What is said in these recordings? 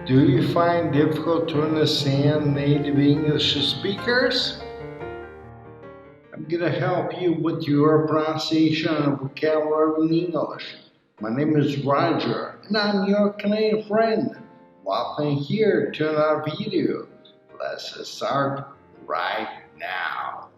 Do you find difficult to understand native English speakers? I'm gonna help you with your pronunciation and vocabulary in English. My name is Roger, and I'm your Canadian friend. Welcome here to another video. Let's start right now.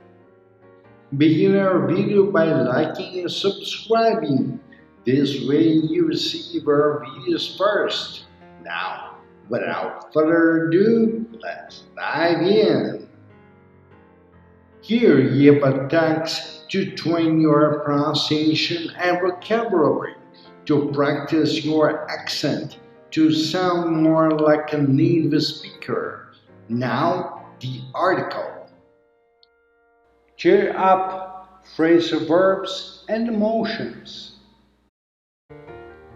Begin our video by liking and subscribing. This way you receive our videos first. Now, without further ado, let's dive in. Here you have a text to train your pronunciation and vocabulary, to practice your accent, to sound more like a native speaker. Now, the article. Cheer up, phrasal verbs and emotions.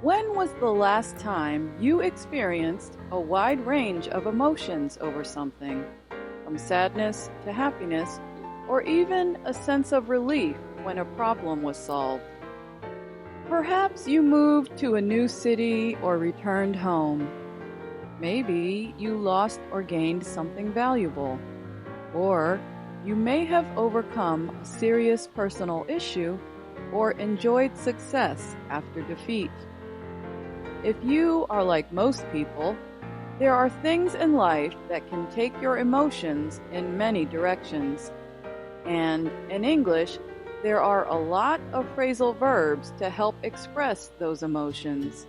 When was the last time you experienced a wide range of emotions over something, from sadness to happiness, or even a sense of relief when a problem was solved? Perhaps you moved to a new city or returned home. Maybe you lost or gained something valuable, or you may have overcome a serious personal issue or enjoyed success after defeat. If you are like most people, there are things in life that can take your emotions in many directions. And in English, there are a lot of phrasal verbs to help express those emotions.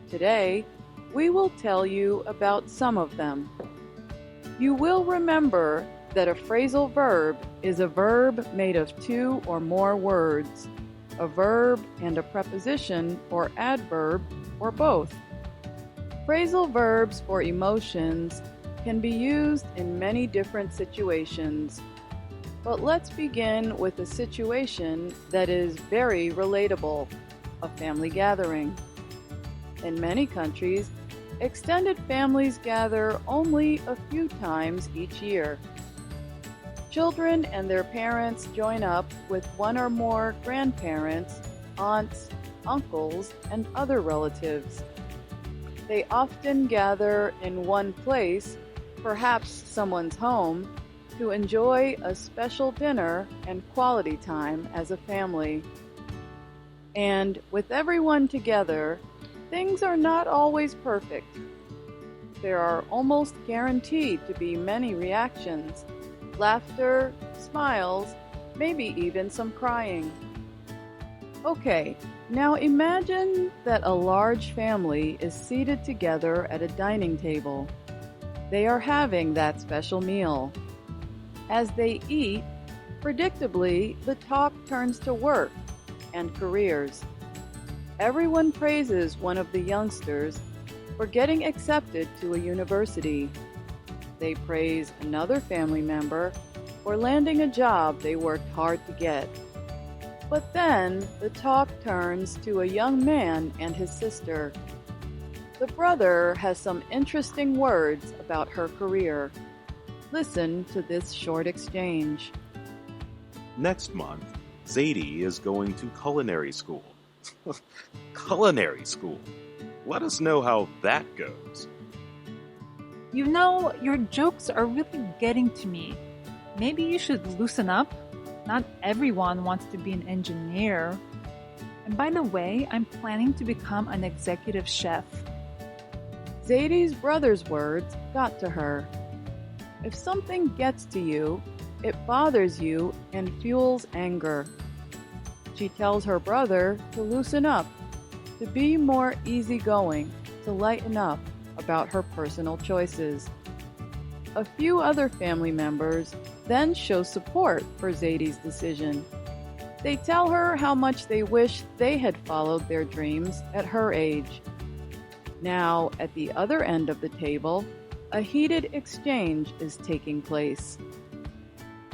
Today, we will tell you about some of them. You will remember that a phrasal verb is a verb made of two or more words, a verb and a preposition or adverb, or both. Phrasal verbs for emotions can be used in many different situations, but let's begin with a situation that is very relatable, a family gathering. In many countries, extended families gather only a few times each year. Children and their parents join up with one or more grandparents, aunts, uncles, and other relatives. They often gather in one place, perhaps someone's home, to enjoy a special dinner and quality time as a family. And with everyone together, things are not always perfect. There are almost guaranteed to be many reactions, laughter, smiles, maybe even some crying. Okay, now imagine that a large family is seated together at a dining table. They are having that special meal. As they eat, predictably, the talk turns to work and careers. Everyone praises one of the youngsters for getting accepted to a university. They praise another family member for landing a job they worked hard to get. But then the talk turns to a young man and his sister. The brother has some interesting words about her career. Listen to this short exchange. Next month, Zadie is going to culinary school. Culinary school. Let us know how that goes. You know, your jokes are really getting to me. Maybe you should loosen up. Not everyone wants to be an engineer. And by the way, I'm planning to become an executive chef. Zadie's brother's words got to her. If something gets to you, it bothers you and fuels anger. She tells her brother to loosen up, to be more easygoing, to lighten up about her personal choices. A few other family members then show support for Zadie's decision. They tell her how much they wish they had followed their dreams at her age. Now, at the other end of the table, a heated exchange is taking place.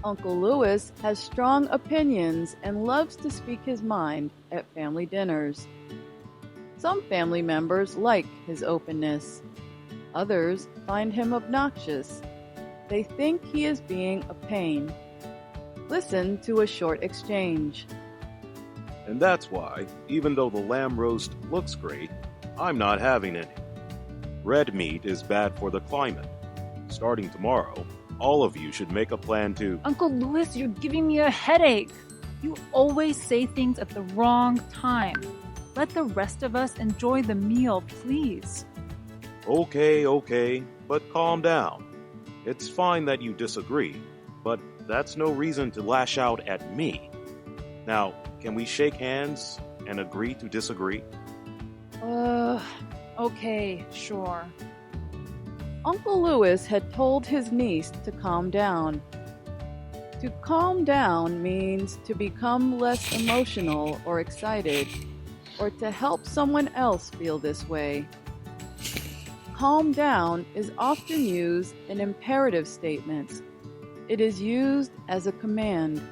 Uncle Louis has strong opinions and loves to speak his mind at family dinners. Some family members like his openness. Others find him obnoxious. They think he is being a pain. Listen to a short exchange. And that's why, even though the lamb roast looks great, I'm not having any. Red meat is bad for the climate. Starting tomorrow, all of you should make a plan to... Uncle Louis, you're giving me a headache. You always say things at the wrong time. Let the rest of us enjoy the meal, please. Okay, but calm down. It's fine that you disagree, but that's no reason to lash out at me. Now, can we shake hands and agree to disagree? Okay, sure. Uncle Louis had told his niece to calm down. To calm down means to become less emotional or excited, or to help someone else feel this way. Calm down is often used in imperative statements. It is used as a command.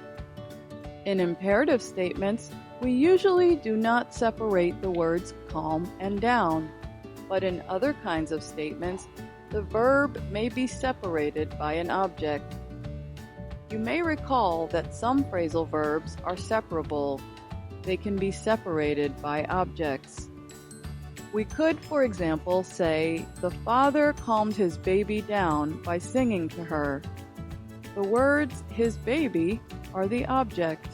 In imperative statements, we usually do not separate the words calm and down, but in other kinds of statements, the verb may be separated by an object. You may recall that some phrasal verbs are separable. They can be separated by objects. We could, for example, say, the father calmed his baby down by singing to her. The words his baby are the object.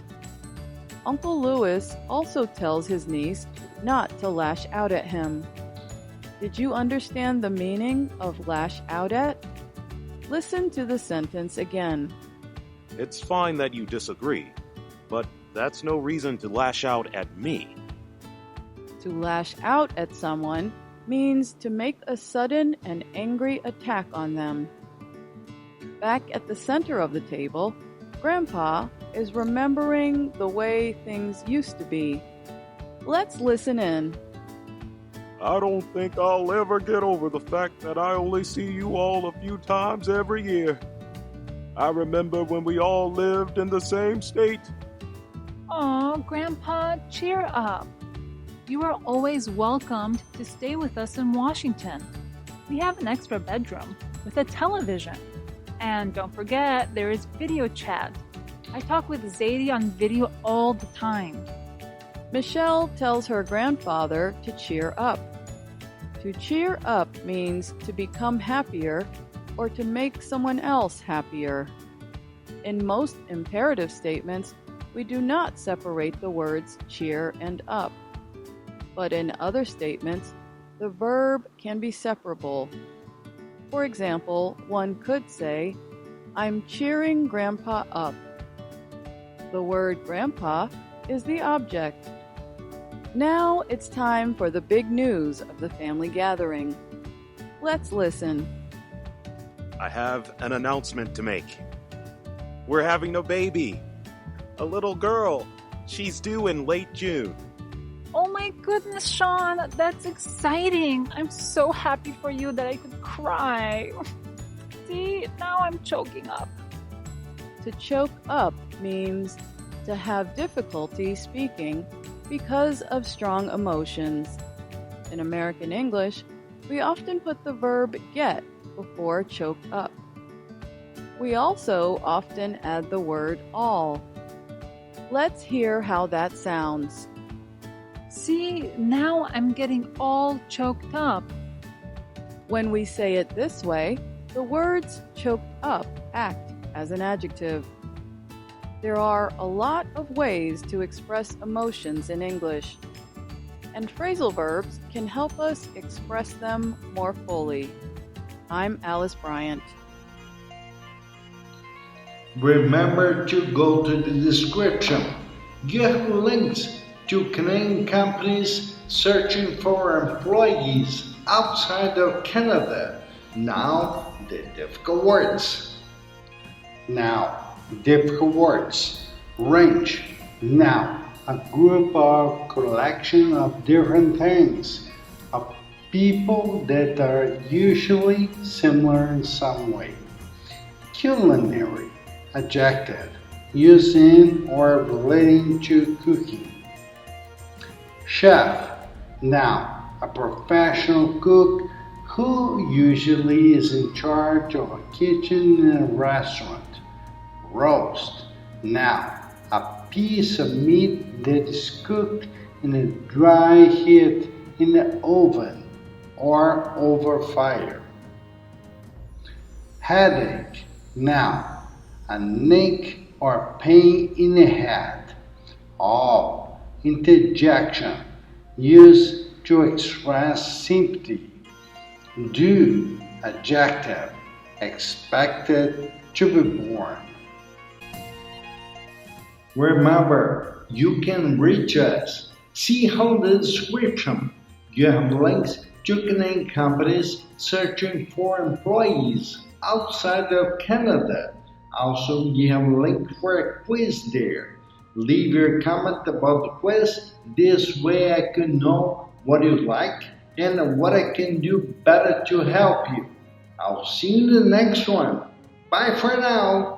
Uncle Louis also tells his niece not to lash out at him. Did you understand the meaning of lash out at? Listen to the sentence again. It's fine that you disagree, but that's no reason to lash out at me. To lash out at someone means to make a sudden and angry attack on them. Back at the center of the table, Grandpa is remembering the way things used to be. Let's listen in. I don't think I'll ever get over the fact that I only see you all a few times every year. I remember when we all lived in the same state. Aw, Grandpa, cheer up. You are always welcomed to stay with us in Washington. We have an extra bedroom with a television. And don't forget, there is video chat. I talk with Zadie on video all the time. Michelle tells her grandfather to cheer up. To cheer up means to become happier or to make someone else happier. In most imperative statements, we do not separate the words cheer and up. But in other statements, the verb can be separable. For example, one could say, I'm cheering Grandpa up. The word Grandpa is the object. Now it's time for the big news of the family gathering. Let's listen. I have an announcement to make. We're having a baby. A little girl. She's due in late June. Oh my goodness, Sean, that's exciting. I'm so happy for you that I could cry. See, now I'm choking up. To choke up means to have difficulty speaking because of strong emotions. In American English, we often put the verb get before choke up. We also often add the word all. Let's hear how that sounds. See, now I'm getting all choked up. When we say it this way, the words choked up act as an adjective. There are a lot of ways to express emotions in English, and phrasal verbs can help us express them more fully. I'm Alice Bryant. Remember to go to the description. Get links to Canadian companies searching for employees outside of Canada. Now, the difficult words. Range. Now, a group or collection of different things, of people that are usually similar in some way. Culinary. Adjective. Used in or relating to cooking. Chef. Now, a professional cook who usually is in charge of a kitchen in a restaurant. Roast. Now, a piece of meat that is cooked in a dry heat in the oven or over fire. Headache, noun, an ache or pain in the head. Of, interjection, used to express sympathy. Do, adjective, expected to be born. Remember, you can reach us. See how the description. You have links to Canadian companies searching for employees outside of Canada. Also, you have a link for a quiz there. Leave your comment about the quiz. This way I can know what you like and what I can do better to help you. I'll see you in the next one. Bye for now.